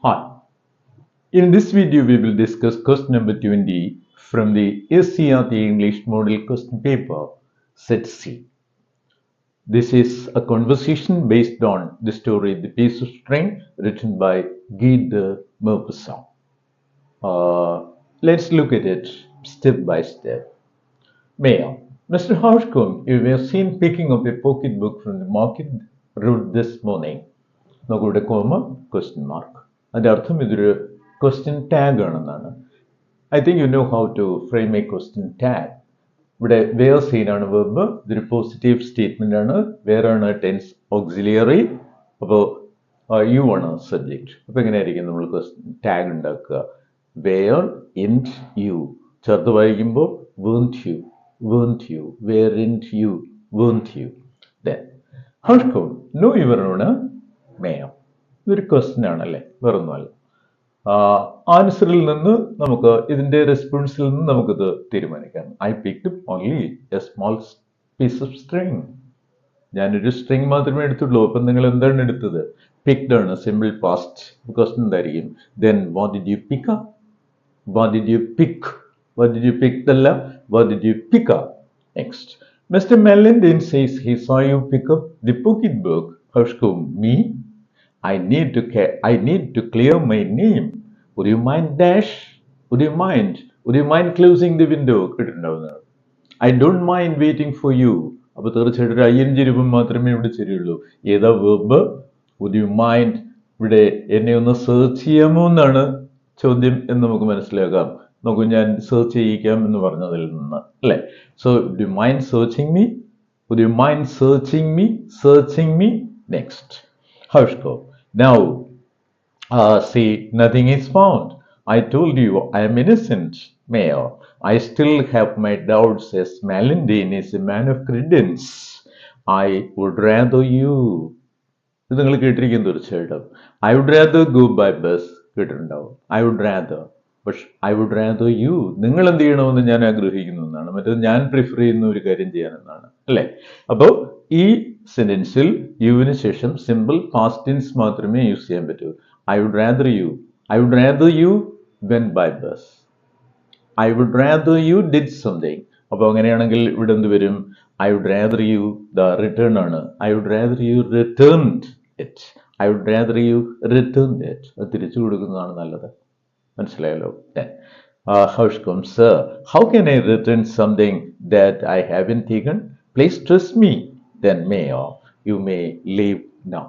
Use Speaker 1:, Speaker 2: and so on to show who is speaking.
Speaker 1: Hi, in this video we will discuss question number 20 from the SCRT English Model Question Paper, Set C. This is a conversation based on the story The Piece of String written by Guy de Maupassant. Let's look at it step by step. Mayor, Mr. Harshcombe, you were seen picking up a pocketbook from the market route this morning. നോക്കൂടെ comma question mark അതിൻ്റെ അർത്ഥം ഇതൊരു question tag ആണെന്നാണ്. I think you know how to frame a question tag. ഇവിടെ were സീനാണ് verb, ഇതൊരു positive statement ആണ്, വേറാണ് ടെൻസ് ഓക്സിലിയറി, അപ്പോൾ യു ആണ് സബ്ജക്റ്റ്. അപ്പോൾ എങ്ങനെയായിരിക്കും നമ്മൾ ക്വസ്റ്റ്യൻ ടാഗ് ഉണ്ടാക്കുക? വേർ ഇൻറ്റ് യു ചേർത്ത് വായിക്കുമ്പോൾ weren't you, weren't you, weren't you, weren't you. Then how no യുവറാണ് മേയോ. ഇതൊരു ക്വസ്റ്റ്യൻ ആണല്ലേ, വേറൊന്നുമല്ല. ആൻസറിൽ നിന്ന് നമുക്ക് ഇതിന്റെ റെസ്പോൺസിൽ നിന്ന് നമുക്കിത് തീരുമാനിക്കാം. ഐ picked only a small piece of string. ഞാനൊരു സ്ട്രിങ് മാത്രമേ എടുത്തുള്ളൂ. അപ്പം നിങ്ങൾ എന്താണ് എടുത്തത്? പിക്ഡ് ആണ്, സിമ്പിൾ പാസ്റ്റ്. ക്വസ്റ്റ്യൻ എന്തായിരിക്കും? Then what did you pick up? What did you pick? What did you pick അല്ല, what did you pick up? Next, mister Mellandin says he saw you pick up the pocket book. Harshcombe, me? I need to clear my name. Would you mind dash? Would you mind closing the window? കേട്ടിട്ടുണ്ടാവുന്നതാണ്. I don't mind waiting for you. അപ്പോൾ തീർച്ചയായിട്ടും ഒരു ING രൂപം മാത്രമേ ഇവിടെ ശരിയുള്ളൂ. ഏതാ verb? Would you mind? ഇവിടെ എന്നെ ഒന്ന് സെർച്ച് ചെയ്യാമോ എന്നാണ് ചോദ്യം എന്ന് നമുക്ക് മനസ്സിലാക്കാം. നോക്കൂ, ഞാൻ സെർച്ച് ചെയ്യിക്കാം എന്ന് പറഞ്ഞതിൽ നിന്ന് അല്ലേ. So would you mind searching me? Would you mind searching me? Next, Harshcombe. Now, see, nothing is found. I told you I am innocent, Mayor. I still have my doubts as Malindane is a man of credence. I would rather you. ഇത് നിങ്ങൾ കേട്ടിരിക്കും തീർച്ചയായിട്ടും. I would rather go by bus. കേട്ടിട്ടുണ്ടാവും. I would rather. പക്ഷെ I would rather you. നിങ്ങൾ എന്ത് ചെയ്യണമെന്ന് ഞാൻ ആഗ്രഹിക്കുന്നു എന്നാണ്. മറ്റേത് ഞാൻ പ്രിഫർ ചെയ്യുന്ന ഒരു കാര്യം ചെയ്യാനെന്നാണ് അല്ലേ. അപ്പോൾ ഈ സെന്റൻസിൽ യുവിന് ശേഷം സിമ്പിൾ പാസ്റ്റ് ടെൻസ് മാത്രമേ യൂസ് ചെയ്യാൻ പറ്റൂ. I would rather you. I would rather you went by bus. I would rather you did something. അപ്പോൾ അങ്ങനെയാണെങ്കിൽ ഇവിടെ എന്ത് വരും? I would rather you the return ആണ്. I would rather you returned it. I would rather you returned it. അത് തിരിച്ചു കൊടുക്കുന്നതാണ് നല്ലത്. മനസ്സിലായല്ലോ. Harshcombe, sir, how can I return something that I haven't taken? Please trust me. Then Mayor, you may leave now.